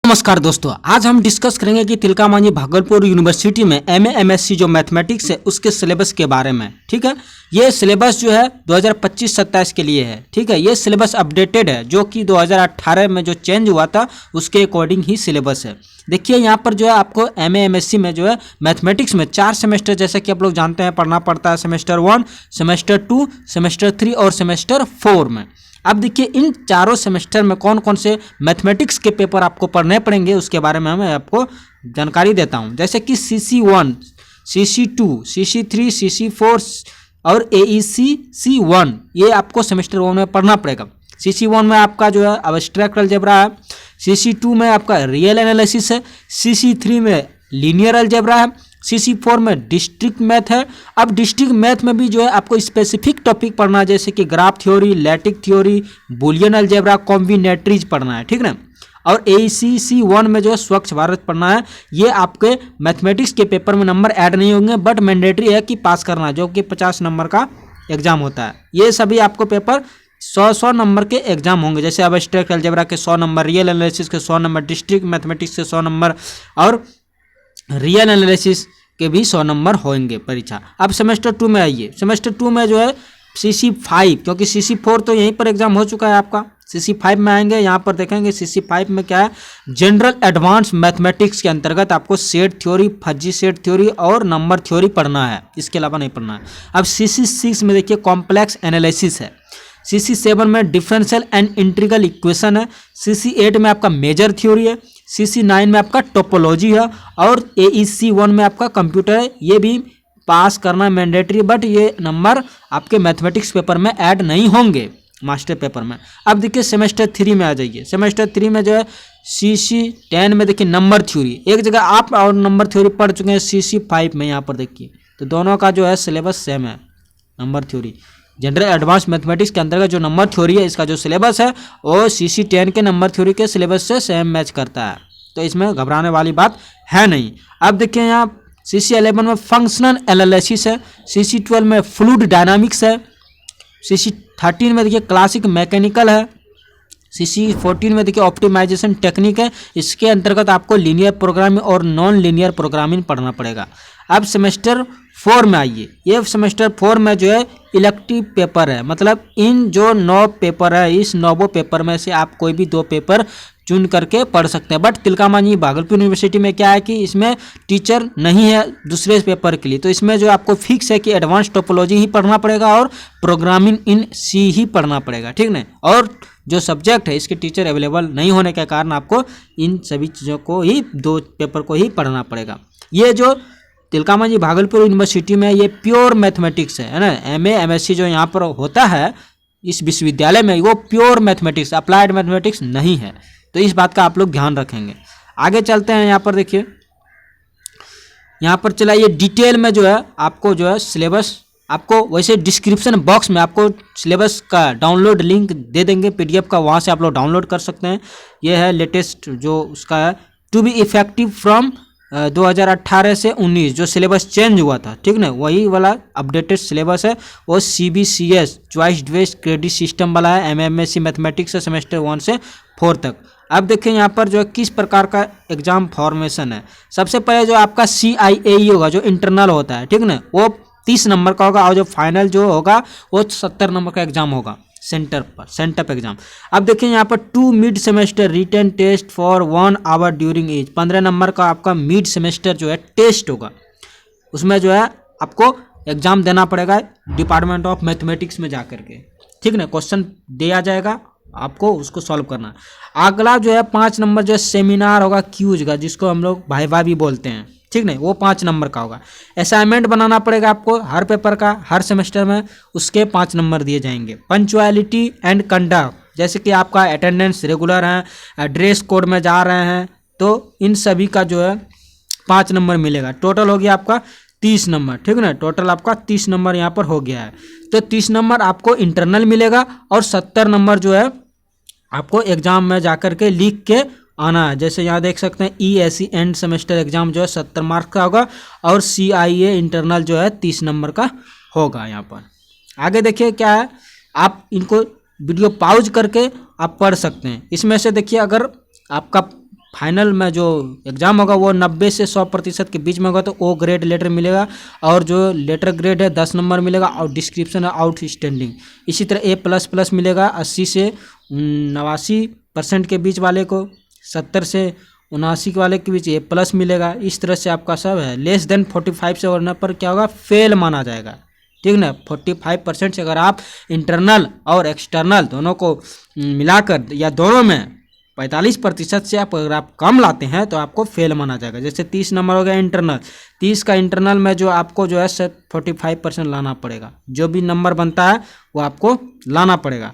नमस्कार दोस्तों, आज हम डिस्कस करेंगे कि तिलकामांझी भागलपुर यूनिवर्सिटी में एमए एमएससी जो मैथमेटिक्स है उसके सिलेबस के बारे में। ठीक है, ये सिलेबस जो है 2025-27 के लिए है। ठीक है, ये सिलेबस अपडेटेड है जो कि 2018 में जो चेंज हुआ था उसके अकॉर्डिंग ही सिलेबस है। देखिए यहाँ पर जो है आपको एमए एमएससी में जो है मैथमेटिक्स में 4 सेमेस्टर जैसे कि आप लोग जानते हैं पढ़ना पड़ता है। सेमेस्टर 1, सेमेस्टर 2, सेमेस्टर 3 और सेमेस्टर 4 में। अब देखिए इन चारों सेमेस्टर में कौन कौन से मैथमेटिक्स के पेपर आपको पढ़ने पड़ेंगे उसके बारे में मैं आपको जानकारी देता हूं। जैसे कि CC1, CC2, CC3, CC4 और AEC C1 ये आपको सेमेस्टर 1 में पढ़ना पड़ेगा। CC1 में आपका जो है एब्स्ट्रैक्ट अलजेब्रा है, CC2 में आपका रियल एनालिसिस है, CC3 में लीनियर अलजेब्रा है, CC4 में डिस्ट्रिक्ट मैथ है। अब डिस्ट्रिक्ट मैथ में भी जो है आपको स्पेसिफिक टॉपिक पढ़ना है जैसे कि graph theory, lattice theory, Boolean algebra, combinatorics पढ़ना है। ठीक ना। और AEC C1 में जो है स्वच्छ भारत पढ़ना है। ये आपके मैथमेटिक्स के पेपर में नंबर ऐड नहीं होंगे बट मैंडेटरी है कि पास करना है, जो कि 50 नंबर का एग्जाम होता है। ये सभी आपको पेपर 100 नंबर के एग्जाम होंगे, जैसे एब्स्ट्रैक्ट अलजेब्रा के 100 नंबर, रियल एनालिसिस के 100 नंबर, डिस्ट्रिक्ट मैथमेटिक्स के 100 नंबर और रियल एनालिसिस के भी 100 नंबर होंगे परीक्षा। अब सेमेस्टर 2 में आइए। सेमेस्टर 2 में जो है CC5, क्योंकि CC4 तो यहीं पर एग्जाम हो चुका है आपका, CC5 में आएंगे। यहाँ पर देखेंगे CC5 में क्या है, जनरल एडवांस मैथमेटिक्स के अंतर्गत आपको set theory, fuzzy set theory और नंबर थ्योरी पढ़ना है, इसके अलावा नहीं पढ़ना है। अब CC6 में देखिए कॉम्प्लेक्स एनालिसिस है, CC7 में डिफरेंशियल एंड इंटीग्रल इक्वेशन है, CC8 में आपका मेजर थ्योरी है, CC9 में आपका टोपोलॉजी है और AEC1 में आपका कंप्यूटर है। ये भी पास करना मैंडेटरी बट ये नंबर आपके मैथमेटिक्स पेपर में ऐड नहीं होंगे मास्टर पेपर में। अब देखिए सेमेस्टर 3 में आ जाइए। सेमेस्टर 3 में जो है CC10 में देखिए नंबर थ्योरी, एक जगह आप और नंबर थ्योरी पढ़ चुके हैं CC5 में। यहाँ पर देखिए तो दोनों का जो है सिलेबस सेम है। Number theory general advance mathematics के अंतर्गत जो नंबर थ्योरी है इसका जो सिलेबस है वो CC10 के नंबर थ्योरी के सिलेबस से सेम मैच करता है, तो इसमें घबराने वाली बात है नहीं। अब देखिए यहाँ CC11 में फंक्शनल एनालिसिस है, CC12 में फ्लूइड डायनामिक्स है, CC13 में देखिए क्लासिक मैकेनिकल है, CC14 में देखिए ऑप्टिमाइजेशन टेक्निक है। इसके अंतर्गत आपको लीनियर प्रोग्रामिंग और नॉन लीनियर प्रोग्रामिंग पढ़ना पड़ेगा। अब सेमेस्टर 4 में आइए। ये सेमेस्टर 4 में जो है इलेक्टिव पेपर है, मतलब इन जो 9 पेपर है इस 9 पेपर में से आप कोई भी 2 पेपर चुन करके पढ़ सकते हैं। बट तिलकामांझी भागलपुर यूनिवर्सिटी में क्या है कि इसमें टीचर नहीं है दूसरे पेपर के लिए, तो इसमें जो आपको फिक्स है कि एडवांस टोपोलॉजी ही पढ़ना पड़ेगा और प्रोग्रामिंग इन C ही पढ़ना पड़ेगा। ठीक ना। और जो सब्जेक्ट है इसके टीचर अवेलेबल नहीं होने के कारण आपको इन सभी चीज़ों को ही 2 पेपर को ही पढ़ना पड़ेगा। ये जो तिलकामांझी भागलपुर यूनिवर्सिटी में ये प्योर मैथमेटिक्स है ना। MA MSc जो यहाँ पर होता है इस विश्वविद्यालय में वो प्योर मैथमेटिक्स, अप्लाइड मैथमेटिक्स नहीं है, तो इस बात का आप लोग ध्यान रखेंगे। आगे चलते हैं। यहाँ पर देखिए, यहाँ पर चलाइए डिटेल में जो है आपको जो है सिलेबस, आपको वैसे डिस्क्रिप्शन बॉक्स में आपको सिलेबस का डाउनलोड लिंक दे देंगे PDF का, वहाँ से आप लोग डाउनलोड कर सकते हैं। ये है लेटेस्ट जो उसका है टू बी इफेक्टिव फ्रॉम 2018 से 19 जो सिलेबस चेंज हुआ था। ठीक ना, वही वाला अपडेटेड सिलेबस है। वो CBCS choice based credit system वाला है। MSc मैथमेटिक्स है सेमेस्टर 1 से 4 तक। अब देखिए यहाँ पर जो है किस प्रकार का एग्जाम फॉर्मेशन है। सबसे पहले जो आपका CIAE होगा जो इंटरनल होता है, ठीक ना, वो 30 नंबर का होगा और जो फाइनल जो होगा वो 70 नंबर का एग्जाम होगा सेंटअप एग्जाम। अब देखिए यहाँ पर 2 mid semester written test for 1 hour during age, 15 number का आपका मिड सेमेस्टर जो है टेस्ट होगा। उसमें जो है आपको एग्जाम देना पड़ेगा डिपार्टमेंट ऑफ मैथमेटिक्स में जा करके। ठीक ना, क्वेश्चन दिया जाएगा आपको, उसको सॉल्व करना। अगला जो है 5 नंबर जो है सेमिनार होगा क्यूज का, जिसको हम लोग वाइवा भी बोलते हैं। ठीक नहीं, वो 5 नंबर का होगा। असाइनमेंट बनाना पड़ेगा आपको हर पेपर का, हर सेमेस्टर में, उसके 5 नंबर दिए जाएंगे। पंचुअलिटी एंड कंडक्ट, जैसे कि आपका अटेंडेंस रेगुलर है, ड्रेस कोड में जा रहे हैं, तो इन सभी का जो है 5 नंबर मिलेगा। टोटल हो गया आपका 30 नंबर। ठीक ना, टोटल आपका 30 नंबर यहाँ पर हो गया है। तो 30 नंबर आपको इंटरनल मिलेगा और 70 नंबर जो है आपको एग्जाम में जाकर के लिख के आना है। जैसे यहाँ देख सकते हैं ESE एंड सेमेस्टर एग्जाम जो है 70 मार्क्स का होगा और CIA इंटरनल जो है 30 नंबर का होगा। यहाँ पर आगे देखिए क्या है, आप इनको वीडियो पॉज करके आप पढ़ सकते हैं। इसमें से देखिए अगर आपका फाइनल में जो एग्ज़ाम होगा वो 90 से 100% के बीच में होगा तो ओ ग्रेड लेटर मिलेगा, और जो लेटर ग्रेड है 10 नंबर मिलेगा, और डिस्क्रिप्शन है आउटस्टैंडिंग। इसी तरह A++ मिलेगा 80 से 89% के बीच वाले को, 70 से 79 के वाले के बीच A+ मिलेगा। इस तरह से आपका सब है। लेस देन 45 से होने पर क्या होगा, फेल माना जाएगा, ठीक ना। 45% से अगर आप इंटरनल और एक्सटर्नल दोनों को मिलाकर या दोनों में 45% से अगर आप कम लाते हैं तो आपको फेल माना जाएगा। जैसे 30 नंबर हो गया इंटरनल, 30 का इंटरनल में जो आपको जो है 45% लाना पड़ेगा, जो भी नंबर बनता है वो आपको लाना पड़ेगा।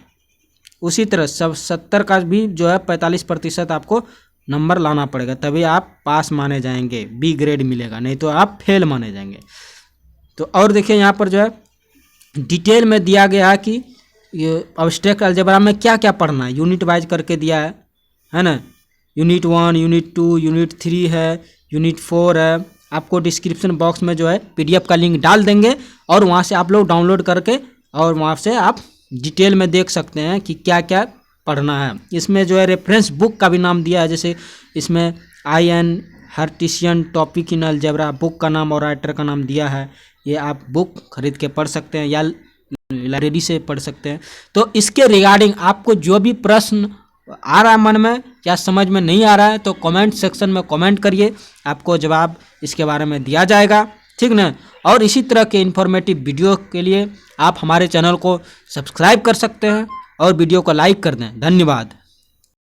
उसी तरह 70 का भी जो है 45% आपको नंबर लाना पड़ेगा, तभी आप पास माने जाएंगे, B ग्रेड मिलेगा, नहीं तो आप फेल माने जाएंगे। तो और देखिए यहाँ पर जो है डिटेल में दिया गया है कि ये एब्स्ट्रैक्ट अलजेब्रा में क्या क्या पढ़ना है, यूनिट वाइज करके दिया है ना। यूनिट 1, यूनिट 2, यूनिट 3 है, यूनिट 4 है। आपको डिस्क्रिप्शन बॉक्स में जो है PDF का लिंक डाल देंगे, और वहाँ से आप लोग डाउनलोड करके और वहाँ से आप डिटेल में देख सकते हैं कि क्या क्या पढ़ना है। इसमें जो है रेफरेंस बुक का भी नाम दिया है, जैसे इसमें IN Herstein topic in algebra book का नाम और राइटर का नाम दिया है। ये आप बुक खरीद के पढ़ सकते हैं या लाइब्रेरी से पढ़ सकते हैं। तो इसके रिगार्डिंग आपको जो भी प्रश्न आ रहा है मन में या समझ में नहीं आ रहा है तो कमेंट सेक्शन में कमेंट करिए, आपको जवाब इसके बारे में दिया जाएगा, ठीक ना। और इसी तरह के इन्फॉर्मेटिव वीडियो के लिए आप हमारे चैनल को सब्सक्राइब कर सकते हैं और वीडियो को लाइक कर दें। धन्यवाद।